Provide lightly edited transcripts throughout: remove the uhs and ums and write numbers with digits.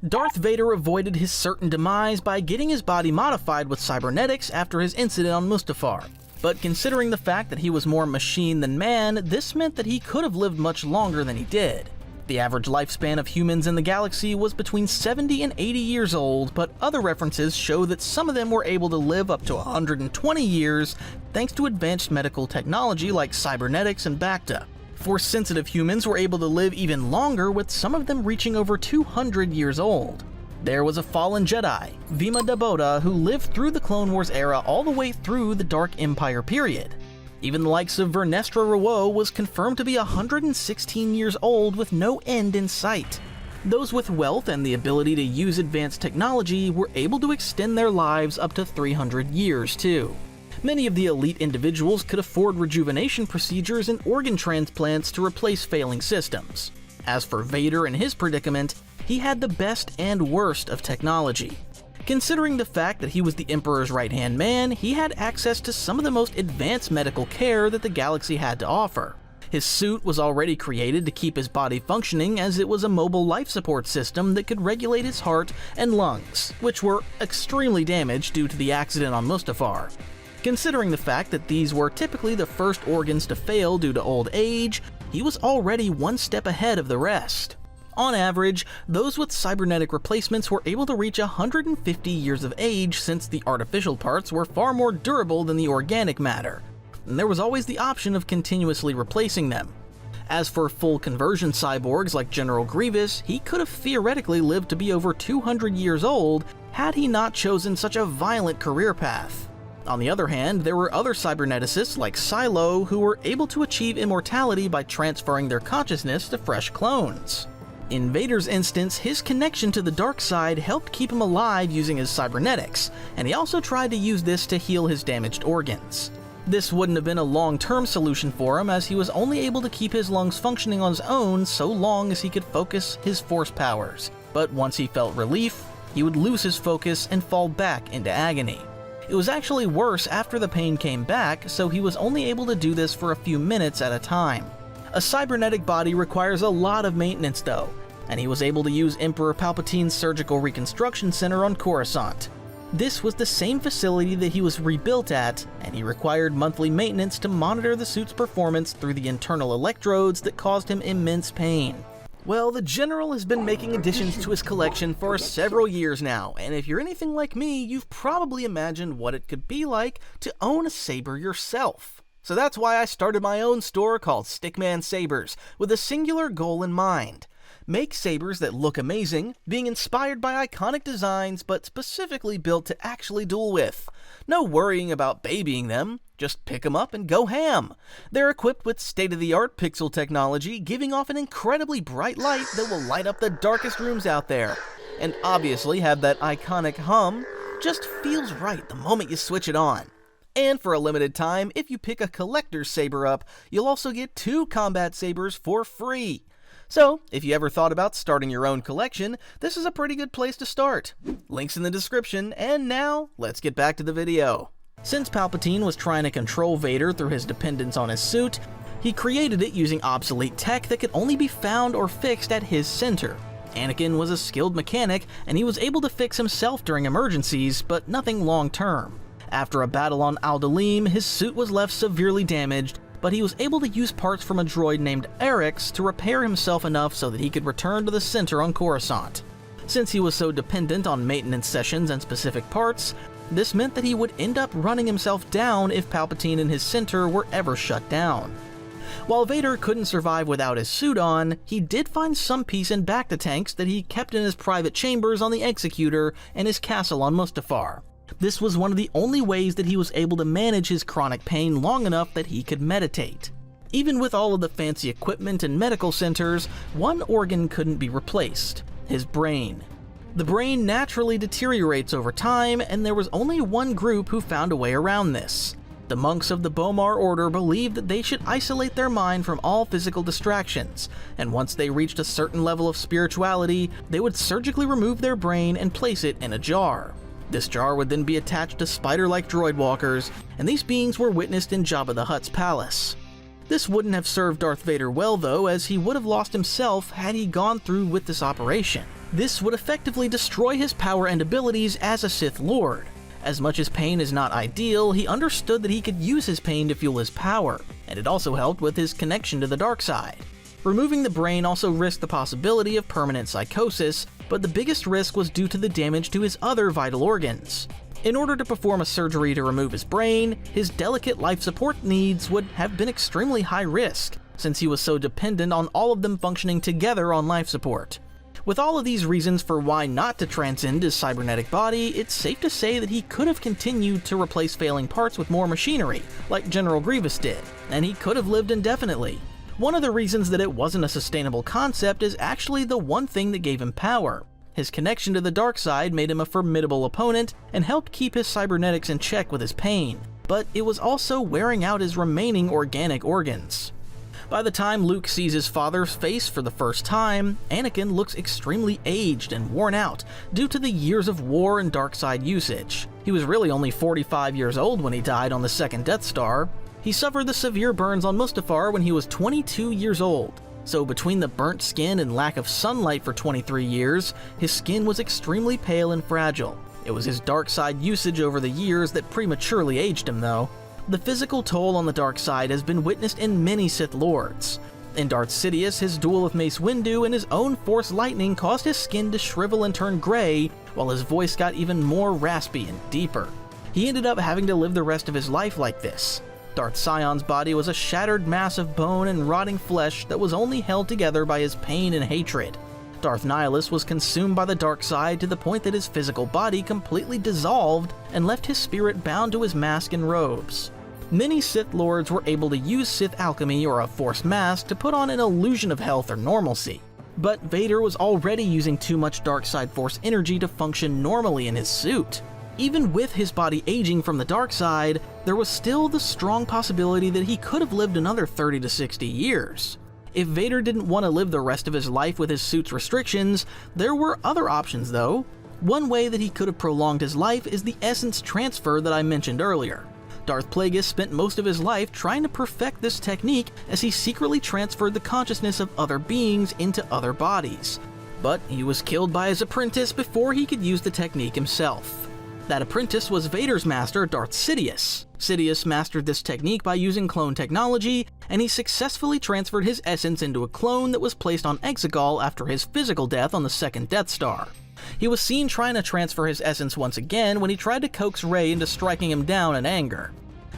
Darth Vader avoided his certain demise by getting his body modified with cybernetics after his incident on Mustafar. But considering the fact that he was more machine than man, this meant that he could have lived much longer than he did. The average lifespan of humans in the galaxy was between 70 and 80 years old, but other references show that some of them were able to live up to 120 years thanks to advanced medical technology like cybernetics and bacta. Force-sensitive humans were able to live even longer, with some of them reaching over 200 years old. There was a fallen Jedi, Vima-da-Boda, who lived through the Clone Wars era all the way through the Dark Empire period. Even the likes of Vernestra Rwoh was confirmed to be 116 years old with no end in sight. Those with wealth and the ability to use advanced technology were able to extend their lives up to 300 years too. Many of the elite individuals could afford rejuvenation procedures and organ transplants to replace failing systems. As for Vader and his predicament, he had the best and worst of technology. Considering the fact that he was the Emperor's right-hand man, he had access to some of the most advanced medical care that the galaxy had to offer. His suit was already created to keep his body functioning, as it was a mobile life support system that could regulate his heart and lungs, which were extremely damaged due to the accident on Mustafar. Considering the fact that these were typically the first organs to fail due to old age, he was already one step ahead of the rest. On average, those with cybernetic replacements were able to reach 150 years of age, since the artificial parts were far more durable than the organic matter, and there was always the option of continuously replacing them. As for full conversion cyborgs like General Grievous, he could have theoretically lived to be over 200 years old had he not chosen such a violent career path. On the other hand, there were other cyberneticists like Silo who were able to achieve immortality by transferring their consciousness to fresh clones. In Vader's instance, his connection to the dark side helped keep him alive using his cybernetics, and he also tried to use this to heal his damaged organs. This wouldn't have been a long-term solution for him, as he was only able to keep his lungs functioning on his own so long as he could focus his force powers, but once he felt relief, he would lose his focus and fall back into agony. It was actually worse after the pain came back, so he was only able to do this for a few minutes at a time. A cybernetic body requires a lot of maintenance though, and he was able to use Emperor Palpatine's Surgical Reconstruction Center on Coruscant. This was the same facility that he was rebuilt at, and he required monthly maintenance to monitor the suit's performance through the internal electrodes that caused him immense pain. Well, the General has been making additions to his collection for several years now, and if you're anything like me, you've probably imagined what it could be like to own a saber yourself. So that's why I started my own store called Stickman Sabers, with a singular goal in mind. Make sabers that look amazing, being inspired by iconic designs but specifically built to actually duel with. No worrying about babying them, just pick them up and go ham. They're equipped with state-of-the-art pixel technology, giving off an incredibly bright light that will light up the darkest rooms out there. And obviously have that iconic hum, just feels right the moment you switch it on. And for a limited time, if you pick a collector's saber up, you'll also get 2 combat sabers for free. So, if you ever thought about starting your own collection, this is a pretty good place to start. Links in the description, and now, let's get back to the video. Since Palpatine was trying to control Vader through his dependence on his suit, he created it using obsolete tech that could only be found or fixed at his center. Anakin was a skilled mechanic, and he was able to fix himself during emergencies, but nothing long-term. After a battle on Aldalim, his suit was left severely damaged, but he was able to use parts from a droid named Erix to repair himself enough so that he could return to the center on Coruscant. Since he was so dependent on maintenance sessions and specific parts, this meant that he would end up running himself down if Palpatine and his center were ever shut down. While Vader couldn't survive without his suit on, he did find some peace in bacta tanks that he kept in his private chambers on the Executor and his castle on Mustafar. This was one of the only ways that he was able to manage his chronic pain long enough that he could meditate. Even with all of the fancy equipment and medical centers, one organ couldn't be replaced: his brain. The brain naturally deteriorates over time, and there was only one group who found a way around this. The monks of the Bomar Order believed that they should isolate their mind from all physical distractions, and once they reached a certain level of spirituality, they would surgically remove their brain and place it in a jar. This jar would then be attached to spider-like droid walkers, and these beings were witnessed in Jabba the Hutt's palace. This wouldn't have served Darth Vader well though, as he would have lost himself had he gone through with this operation. This would effectively destroy his power and abilities as a Sith Lord. As much as pain is not ideal, he understood that he could use his pain to fuel his power, and it also helped with his connection to the dark side. Removing the brain also risked the possibility of permanent psychosis, but the biggest risk was due to the damage to his other vital organs. In order to perform a surgery to remove his brain, his delicate life support needs would have been extremely high risk, since he was so dependent on all of them functioning together on life support. With all of these reasons for why not to transcend his cybernetic body, it's safe to say that he could have continued to replace failing parts with more machinery, like General Grievous did, and he could have lived indefinitely. One of the reasons that it wasn't a sustainable concept is actually the one thing that gave him power. His connection to the dark side made him a formidable opponent and helped keep his cybernetics in check with his pain, but it was also wearing out his remaining organic organs. By the time Luke sees his father's face for the first time, Anakin looks extremely aged and worn out due to the years of war and dark side usage. He was really only 45 years old when he died on the second Death Star. He suffered the severe burns on Mustafar when he was 22 years old. So between the burnt skin and lack of sunlight for 23 years, his skin was extremely pale and fragile. It was his dark side usage over the years that prematurely aged him though. The physical toll on the dark side has been witnessed in many Sith Lords. In Darth Sidious, his duel with Mace Windu and his own Force lightning caused his skin to shrivel and turn gray, while his voice got even more raspy and deeper. He ended up having to live the rest of his life like this. Darth Sion's body was a shattered mass of bone and rotting flesh that was only held together by his pain and hatred. Darth Nihilus was consumed by the dark side to the point that his physical body completely dissolved and left his spirit bound to his mask and robes. Many Sith Lords were able to use Sith alchemy or a Force mask to put on an illusion of health or normalcy. But Vader was already using too much dark side Force energy to function normally in his suit. Even with his body aging from the dark side, there was still the strong possibility that he could have lived another 30 to 60 years. If Vader didn't want to live the rest of his life with his suit's restrictions, there were other options though. One way that he could have prolonged his life is the essence transfer that I mentioned earlier. Darth Plagueis spent most of his life trying to perfect this technique as he secretly transferred the consciousness of other beings into other bodies. But he was killed by his apprentice before he could use the technique himself. That apprentice was Vader's master, Darth Sidious. Sidious mastered this technique by using clone technology, and he successfully transferred his essence into a clone that was placed on Exegol after his physical death on the second Death Star. He was seen trying to transfer his essence once again when he tried to coax Rey into striking him down in anger.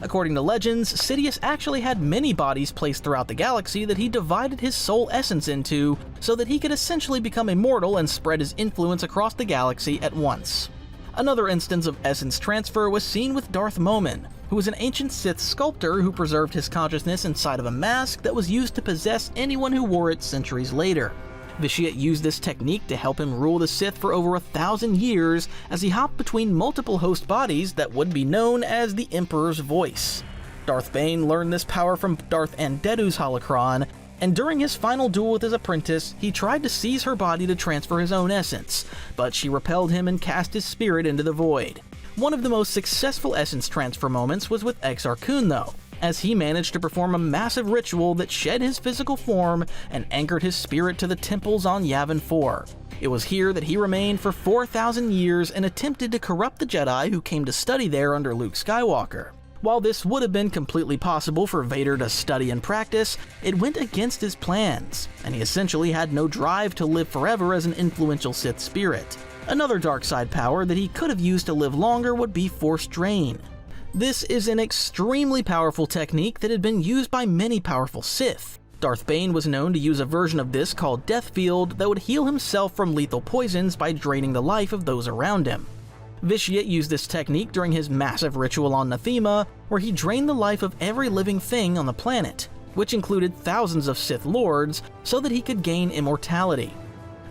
According to legends, Sidious actually had many bodies placed throughout the galaxy that he divided his soul essence into so that he could essentially become immortal and spread his influence across the galaxy at once. Another instance of essence transfer was seen with Darth Momin, who was an ancient Sith sculptor who preserved his consciousness inside of a mask that was used to possess anyone who wore it centuries later. Vitiate used this technique to help him rule the Sith for over 1,000 years as he hopped between multiple host bodies that would be known as the Emperor's Voice. Darth Bane learned this power from Darth Andedu's holocron, and during his final duel with his apprentice, he tried to seize her body to transfer his own essence, but she repelled him and cast his spirit into the void. One of the most successful essence transfer moments was with Exar Kun though, as he managed to perform a massive ritual that shed his physical form and anchored his spirit to the temples on Yavin 4. It was here that he remained for 4,000 years and attempted to corrupt the Jedi who came to study there under Luke Skywalker. While this would have been completely possible for Vader to study and practice, it went against his plans, and he essentially had no drive to live forever as an influential Sith spirit. Another dark side power that he could have used to live longer would be Force Drain. This is an extremely powerful technique that had been used by many powerful Sith. Darth Bane was known to use a version of this called Death Field that would heal himself from lethal poisons by draining the life of those around him. Vitiate used this technique during his massive ritual on Nathema, where he drained the life of every living thing on the planet, which included thousands of Sith Lords, so that he could gain immortality.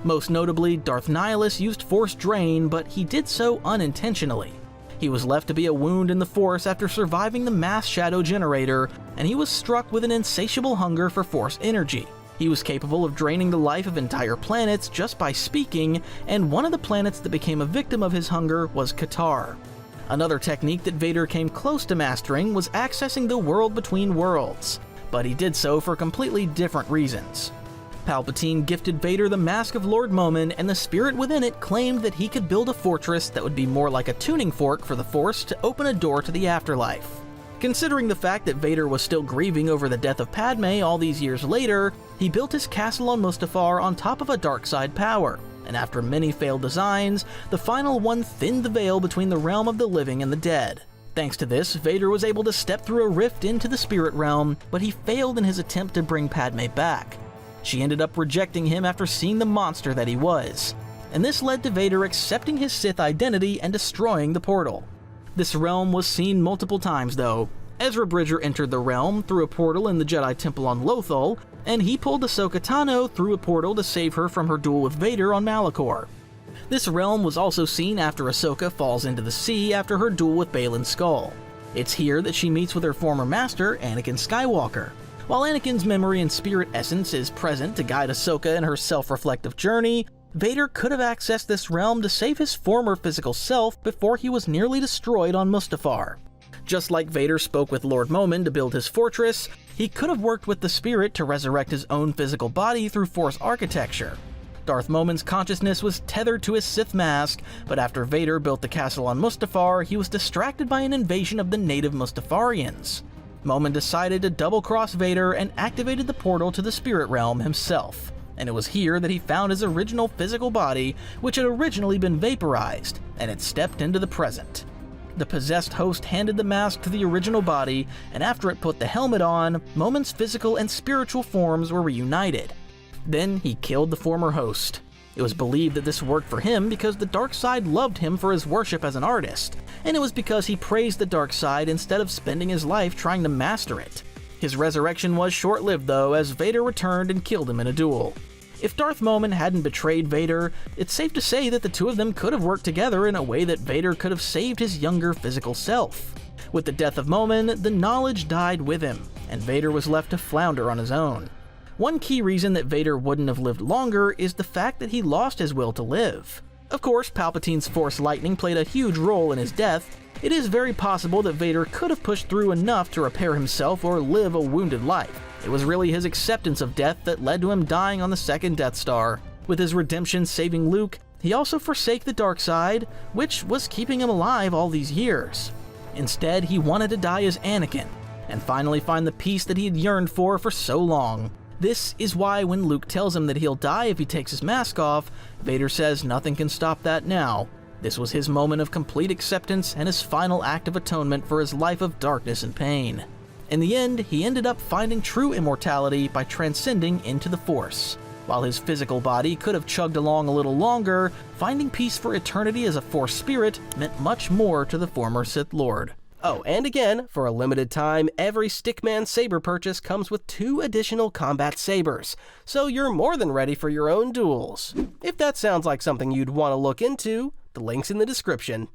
Most notably, Darth Nihilus used Force Drain, but he did so unintentionally. He was left to be a wound in the Force after surviving the mass shadow generator, and he was struck with an insatiable hunger for Force energy. He was capable of draining the life of entire planets just by speaking, and one of the planets that became a victim of his hunger was Qatar. Another technique that Vader came close to mastering was accessing the world between worlds, but he did so for completely different reasons. Palpatine gifted Vader the mask of Lord Momin, and the spirit within it claimed that he could build a fortress that would be more like a tuning fork for the Force to open a door to the afterlife. Considering the fact that Vader was still grieving over the death of Padme all these years later, he built his castle on Mustafar on top of a dark side power, and after many failed designs, the final one thinned the veil between the realm of the living and the dead. Thanks to this, Vader was able to step through a rift into the spirit realm, but he failed in his attempt to bring Padme back. She ended up rejecting him after seeing the monster that he was, and this led to Vader accepting his Sith identity and destroying the portal. This realm was seen multiple times though. Ezra Bridger entered the realm through a portal in the Jedi Temple on Lothal, and he pulled Ahsoka Tano through a portal to save her from her duel with Vader on Malachor. This realm was also seen after Ahsoka falls into the sea after her duel with Baylan Skoll. It's here that she meets with her former master, Anakin Skywalker. While Anakin's memory and spirit essence is present to guide Ahsoka in her self-reflective journey, Vader could have accessed this realm to save his former physical self before he was nearly destroyed on Mustafar. Just like Vader spoke with Lord Momin to build his fortress, he could have worked with the spirit to resurrect his own physical body through Force architecture. Darth Momin's consciousness was tethered to his Sith mask, but after Vader built the castle on Mustafar, he was distracted by an invasion of the native Mustafarians. Momin decided to double-cross Vader and activated the portal to the spirit realm himself, and it was here that he found his original physical body, which had originally been vaporized, and had stepped into the present. The possessed host handed the mask to the original body, and after it put the helmet on, Momin's physical and spiritual forms were reunited. Then he killed the former host. It was believed that this worked for him because the dark side loved him for his worship as an artist, and it was because he praised the dark side instead of spending his life trying to master it. His resurrection was short-lived though, as Vader returned and killed him in a duel. If Darth Momin hadn't betrayed Vader, it's safe to say that the two of them could have worked together in a way that Vader could have saved his younger physical self. With the death of Momin, the knowledge died with him, and Vader was left to flounder on his own. One key reason that Vader wouldn't have lived longer is the fact that he lost his will to live. Of course, Palpatine's Force lightning played a huge role in his death. It is very possible that Vader could have pushed through enough to repair himself or live a wounded life. It was really his acceptance of death that led to him dying on the second Death Star. With his redemption saving Luke, he also forsake the dark side, which was keeping him alive all these years. Instead, he wanted to die as Anakin, and finally find the peace that he had yearned for so long. This is why when Luke tells him that he'll die if he takes his mask off, Vader says nothing can stop that now. This was his moment of complete acceptance and his final act of atonement for his life of darkness and pain. In the end, he ended up finding true immortality by transcending into the Force. While his physical body could have chugged along a little longer, finding peace for eternity as a Force spirit meant much more to the former Sith Lord. Oh, and again, for a limited time, every Stickman Saber purchase comes with 2 additional combat sabers, so you're more than ready for your own duels. If that sounds like something you'd want to look into, the link's in the description.